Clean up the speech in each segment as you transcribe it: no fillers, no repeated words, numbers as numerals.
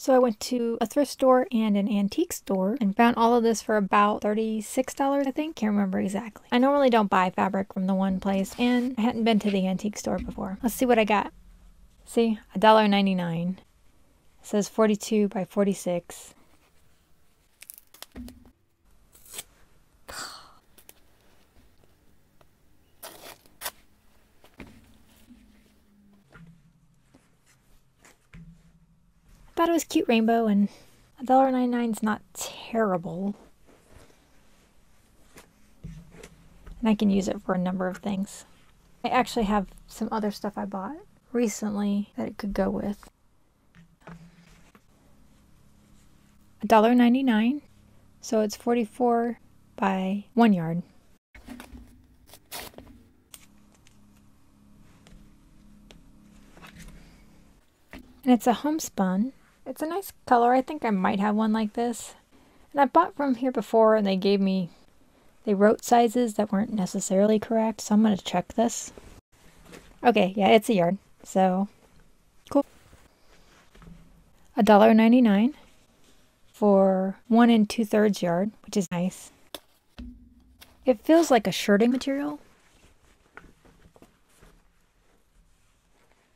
So I went to a thrift store and an antique store and found all of this for about $36, I think. Can't remember exactly. I normally don't buy fabric from the one place, and I hadn't been to the antique store before. Let's see what I got. See, $1.99. It says 42 by 46. I thought it was cute rainbow, and $1.99 is not terrible. And I can use it for a number of things. I actually have some other stuff I bought recently that it could go with. $1.99, so it's 44 by 1 yard. And it's a homespun. It's a nice color. I think I might have one like this. And I bought from here before, and they wrote sizes that weren't necessarily correct, so I'm going to check this. Okay, yeah, it's a yard, so cool. $1.99 for 1 2/3 yard, which is nice. It feels like a shirting material.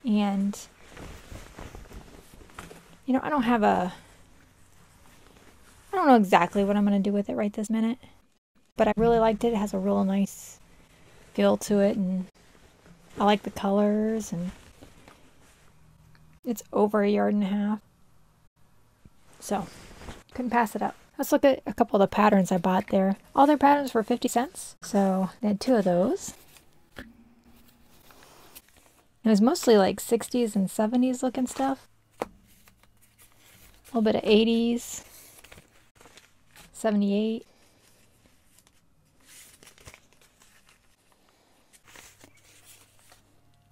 And you know, I don't know exactly what I'm going to do with it right this minute, but I really liked it. It has a real nice feel to it, and I like the colors, and it's over 1.5 yards. So, couldn't pass it up. Let's look at a couple of the patterns I bought there. All their patterns were 50 cents, so they had 2 of those. It was mostly like 60s and 70s looking stuff. A little bit of 80s, 78.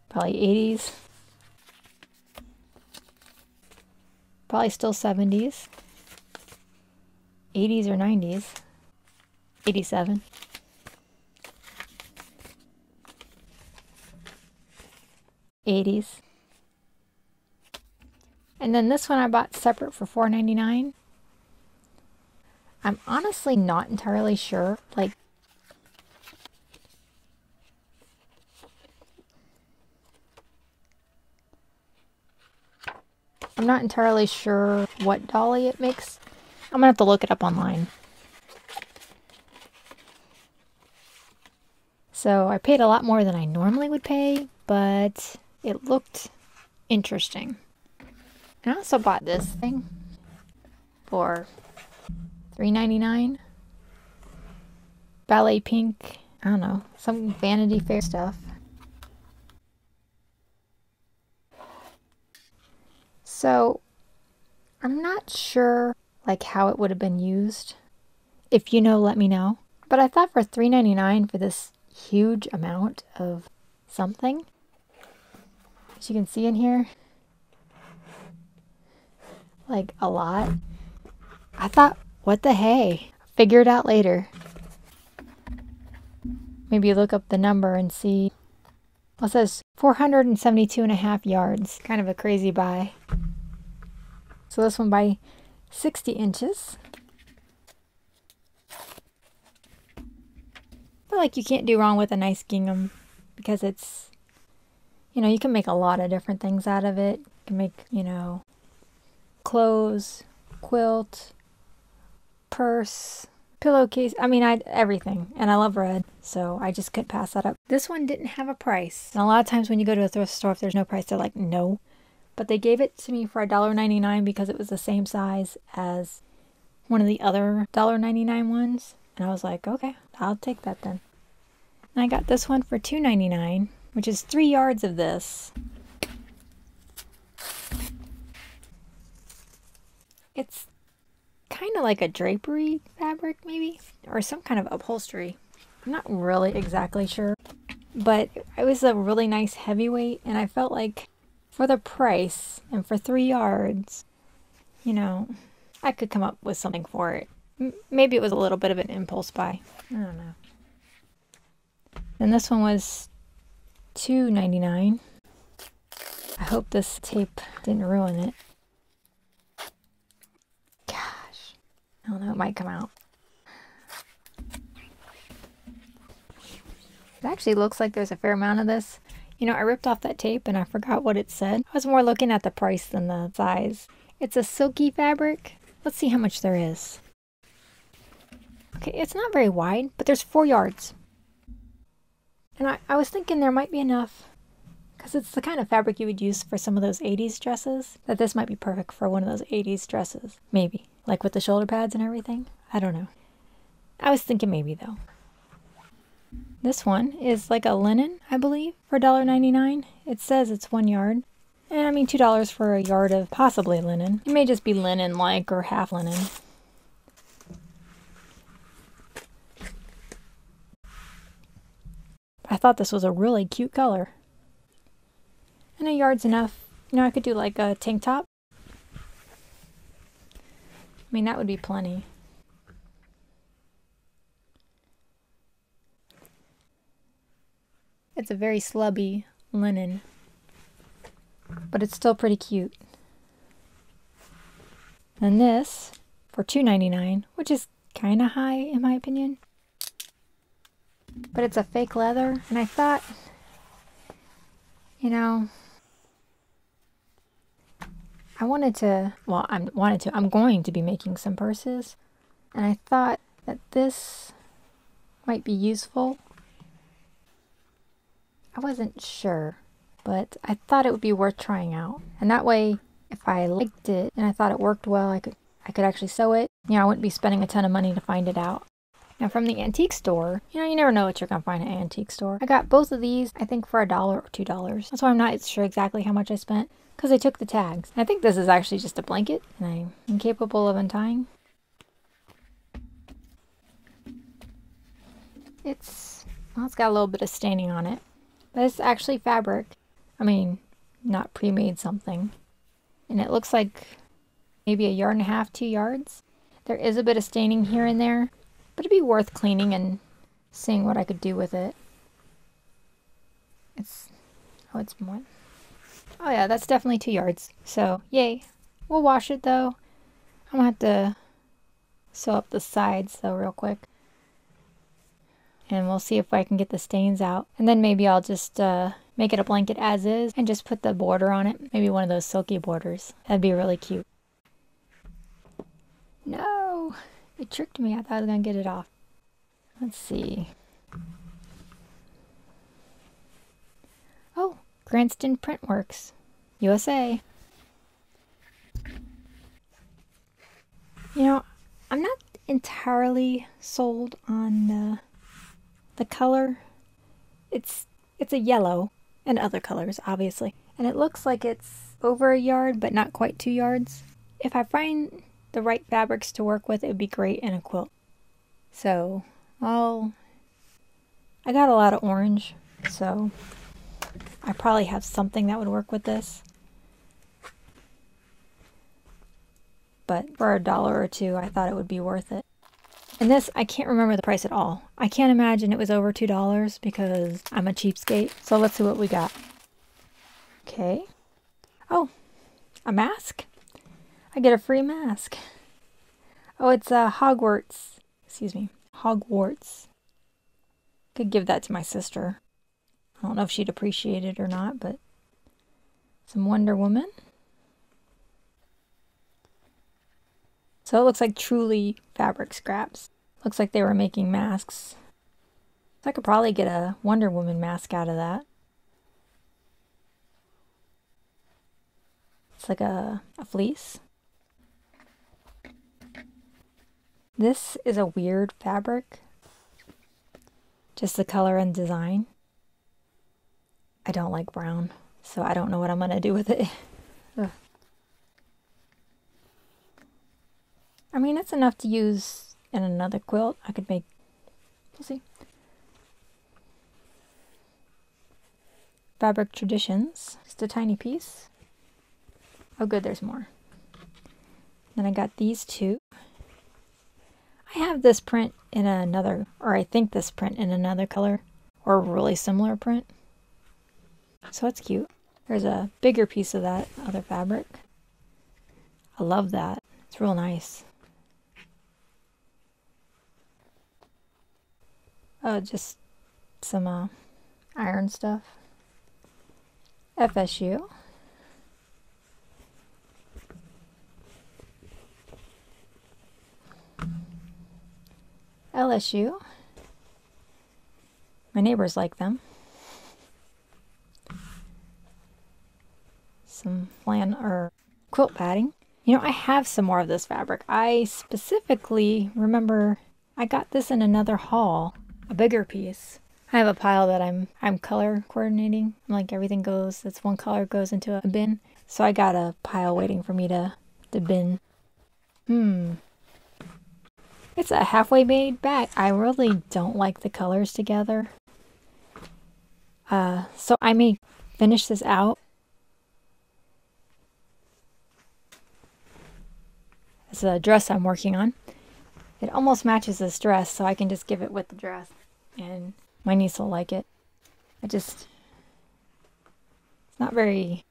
Probably 80s. Probably still 70s. 80s or 90s. 87. '80s. And then this one I bought separate for $4.99. I'm honestly not entirely sure. Like, I'm not entirely sure what Dolly it makes. I'm gonna have to look it up online. So I paid a lot more than I normally would pay, but it looked interesting. And I also bought this thing for $3.99. Ballet pink. I don't know. Some Vanity Fair stuff. So I'm not sure like how it would have been used. If you know, let me know. But I thought for $3.99 for this huge amount of something, as you can see in here, like a lot, I thought, what the hey? Figure it out later. Maybe look up the number and see. Well, it says 472.5 yards. Kind of a crazy buy. So this one by 60 inches. I feel like you can't do wrong with a nice gingham because it's, you know, you can make a lot of different things out of it. You can make, you know, clothes, quilt, purse, pillowcase. I mean, everything. And I love red, so I just couldn't pass that up. This one didn't have a price. And a lot of times when you go to a thrift store, if there's no price, they're like, no. But they gave it to me for $1.99 because it was the same size as one of the other $1.99 ones. And I was like, okay, I'll take that then. And I got this one for $2.99, which is 3 yards of this. It's kind of like a drapery fabric, maybe, or some kind of upholstery. I'm not really exactly sure, but it was a really nice heavyweight, and I felt like for the price and for 3 yards, you know, I could come up with something for it. Maybe it was a little bit of an impulse buy. I don't know. And this one was $2.99. I hope this tape didn't ruin it. it might come out. It actually looks like there's a fair amount of this. You know, I ripped off that tape and I forgot what it said. I was more looking at the price than the size. It's a silky fabric. Let's see how much there is. Okay, it's not very wide, but there's 4 yards. And I was thinking there might be enough, because it's the kind of fabric you would use for some of those 80s dresses, that this might be perfect for one of those 80s dresses. Maybe. Like with the shoulder pads and everything. I don't know. I was thinking maybe though. This one is like a linen, I believe, for $1.99. It says it's 1 yard. And I mean $2 for a yard of possibly linen. It may just be linen-like or half linen. I thought this was a really cute color. And a yard's enough. You know, I could do like a tank top. I mean, that would be plenty. It's a very slubby linen, but it's still pretty cute. And this for $2.99, which is kind of high in my opinion. But it's a fake leather, and I thought, you know, I'm going to be making some purses, and I thought that this might be useful. I wasn't sure, but I thought it would be worth trying out. And that way, if I liked it and I thought it worked well, I could actually sew it. You know, I wouldn't be spending a ton of money to find it out. Now from the antique store, you know, you never know what you're gonna find at an antique store. I got both of these, I think for $1 or $2. That's why I'm not sure exactly how much I spent, because I took the tags. I think this is actually just a blanket, and I'm incapable of untying. It's got a little bit of staining on it. But it's actually fabric. I mean, not pre-made something. And it looks like maybe 1.5 yards, 2 yards. There is a bit of staining here and there, but it'd be worth cleaning and seeing what I could do with it. It's more. Oh yeah, that's definitely 2 yards. So, yay. We'll wash it though. I'm gonna have to sew up the sides though real quick. And we'll see if I can get the stains out. And then maybe I'll just make it a blanket as is and just put the border on it. Maybe one of those silky borders. That'd be really cute. No! It tricked me. I thought I was going to get it off. Let's see. Oh, Cranston Printworks, USA. You know, I'm not entirely sold on the color. It's a yellow, and other colors obviously, and it looks like it's over 1 yard but not quite 2 yards. If I find the right fabrics to work with, it would be great in a quilt. So I got a lot of orange, so I probably have something that would work with this. But for $1 or $2, I thought it would be worth it. And this, I can't remember the price at all. I can't imagine it was over $2 because I'm a cheapskate. So let's see what we got. Okay. Oh, a mask? I get a free mask. Oh, it's a Hogwarts. Excuse me. Hogwarts. Could give that to my sister. I don't know if she'd appreciate it or not, but some Wonder Woman. So it looks like truly fabric scraps. Looks like they were making masks. So I could probably get a Wonder Woman mask out of that. It's like a fleece. This is a weird fabric. Just the color and design. I don't like brown, so I don't know what I'm gonna do with it. Ugh. I mean, it's enough to use in another quilt. I could make, we'll see. Fabric Traditions, just a tiny piece. Oh good, there's more. Then I got these two. I have this print in another, or I think this print in another color, or a really similar print. So it's cute. There's a bigger piece of that other fabric. I love that. It's real nice. Oh, just some iron stuff. FSU. LSU. My neighbors like them. Some flannel or quilt padding. You know, I have some more of this fabric. I specifically remember I got this in another haul, a bigger piece. I have a pile that I'm color coordinating. Like everything goes, that's one color goes into a bin. So I got a pile waiting for me to bin. It's a halfway made bag. I really don't like the colors together. So I may finish this out. It's a dress I'm working on. It almost matches this dress, so I can just give it with the dress. And my niece will like it. It's not very,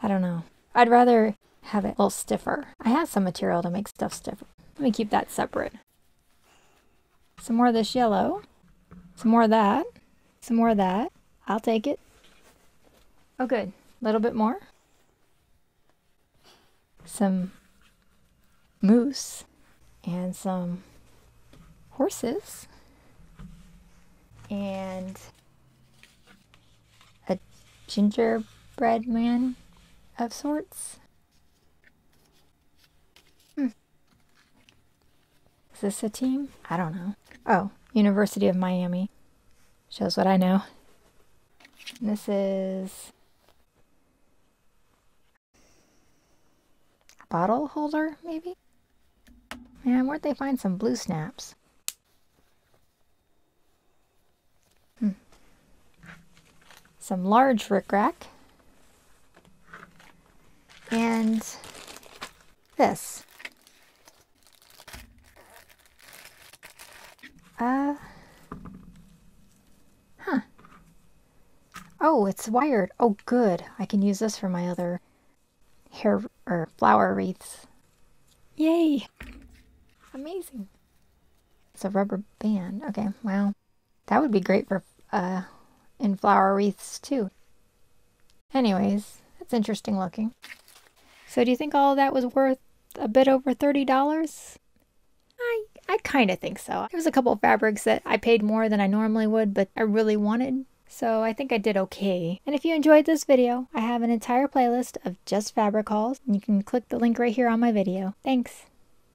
I don't know. I'd rather have it a little stiffer. I have some material to make stuff stiffer. Let me keep that separate. Some more of this yellow. Some more of that. Some more of that. I'll take it. Oh, good. A little bit more. Some moose and some horses and a gingerbread man of sorts. Is this a team? I don't know. Oh, University of Miami. Shows what I know. And this is a bottle holder, maybe? Man, where'd they find some blue snaps? Some large rickrack. And this. Oh, it's wired. Oh, good. I can use this for my other hair or flower wreaths. Yay! Amazing. It's a rubber band. Okay, wow. That would be great for in flower wreaths too. Anyways, it's interesting looking. So do you think all of that was worth a bit over $30? I kind of think so. There was a couple of fabrics that I paid more than I normally would, but I really wanted. So I think I did okay. And if you enjoyed this video, I have an entire playlist of just fabric hauls. And you can click the link right here on my video. Thanks.